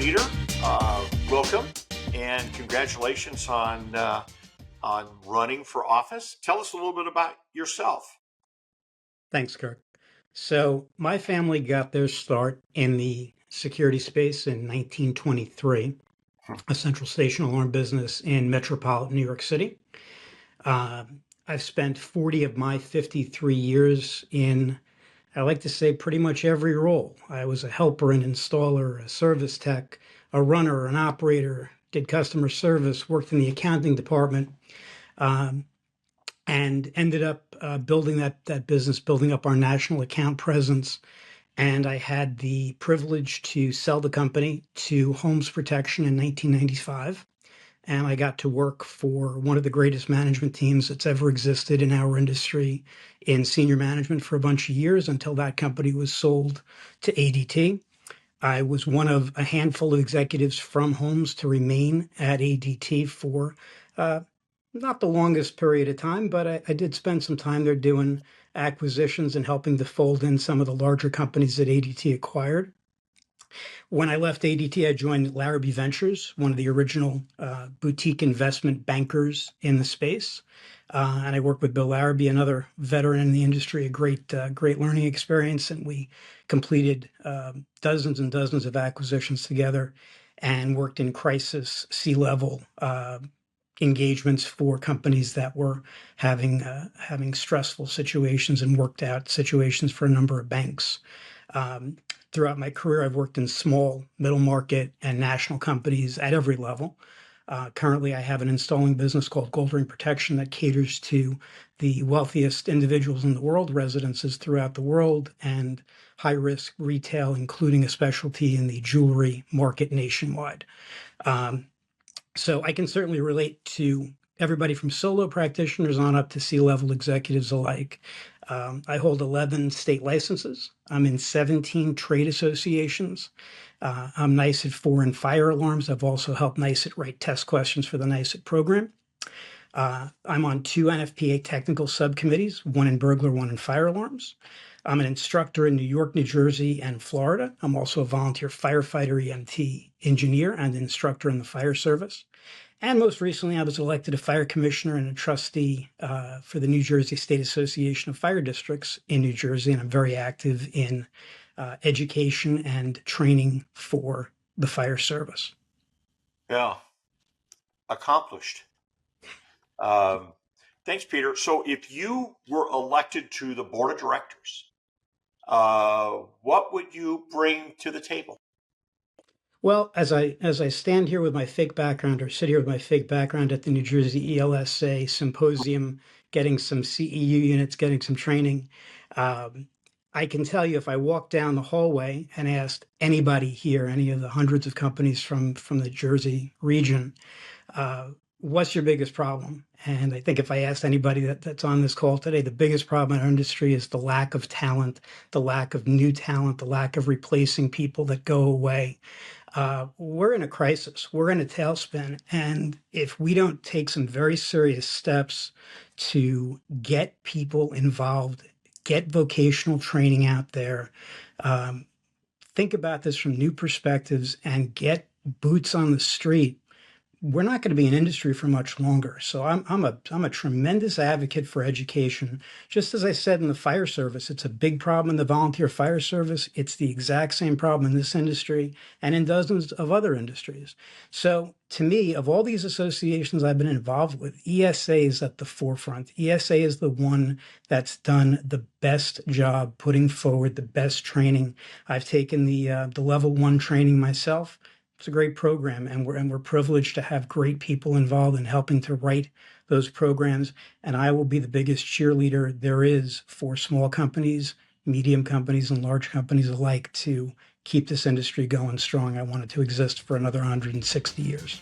Peter, welcome and congratulations on running for office. Tell us a little bit about yourself. Thanks, Kirk. So my family got their start in the security space in 1923, a central station alarm business in metropolitan New York City. Uh, I've spent 40 of my 53 years in, I like to say, pretty much every role. I was a helper, an installer, a service tech, a runner, an operator, did customer service, worked in the accounting department. Um, and ended up building that business, building up our national account presence. And I had the privilege to sell the company to Homes Protection in 1995. And I got to work for one of the greatest management teams that's ever existed in our industry in senior management for a bunch of years until that company was sold to ADT. I was one of a handful of executives from Homes to remain at ADT for uh, not the longest period of time, but I did spend some time there doing acquisitions and helping to fold in some of the larger companies that ADT acquired. When I left ADT, I joined Larrabee Ventures, one of the original boutique investment bankers in the space. And I worked with Bill Larrabee, another veteran in the industry, a great learning experience. And we completed dozens and dozens of acquisitions together and worked in crisis C-level engagements for companies that were having stressful situations and worked out situations for a number of banks. Throughout my career, I've worked in small, middle market, and national companies at every level. Currently, I have an installing business called Goldring Protection that caters to the wealthiest individuals in the world, residences throughout the world, and high-risk retail, including a specialty in the jewelry market nationwide. So I can certainly relate to everybody from solo practitioners on up to C-level executives alike. I hold 11 state licenses. I'm in 17 trade associations. I'm NICE at 4 in fire alarms. I've also helped NICE at write test questions for the NICE at program. I'm on 2 NFPA technical subcommittees, one in burglar, one in fire alarms. I'm an instructor in New York, New Jersey, and Florida. I'm also a volunteer firefighter, EMT engineer, and instructor in the fire service. And most recently, I was elected a fire commissioner and a trustee for the New Jersey State Association of Fire Districts in New Jersey, and I'm very active in education and training for the fire service. Yeah, accomplished. Thanks, Peter. So if you were elected to the board of directors, what would you bring to the table? Well, as I stand here with my fake background, or sit here with my fake background at the New Jersey ELSA symposium, getting some CEU units, getting some training, I can tell you if I walked down the hallway and asked anybody here, any of the hundreds of companies from the Jersey region, what's your biggest problem? And I think if I asked anybody that's on this call today, the biggest problem in our industry is the lack of talent, the lack of new talent, the lack of replacing people that go away. We're in a crisis. We're in a tailspin. And if we don't take some very serious steps to get people involved, get vocational training out there, think about this from new perspectives, and get boots on the street, we're not going to be in industry for much longer. So I'm a tremendous advocate for education. Just as I said in the fire service, it's a big problem in the volunteer fire service. It's the exact same problem in this industry and in dozens of other industries. So to me, of all these associations I've been involved with, ESA is at the forefront. ESA is the one that's done the best job putting forward the best training. I've taken the level 1 training myself. It's a great program, and we're privileged to have great people involved in helping to write those programs. And I will be the biggest cheerleader there is for small companies, medium companies, and large companies alike to keep this industry going strong. I want it to exist for another 160 years.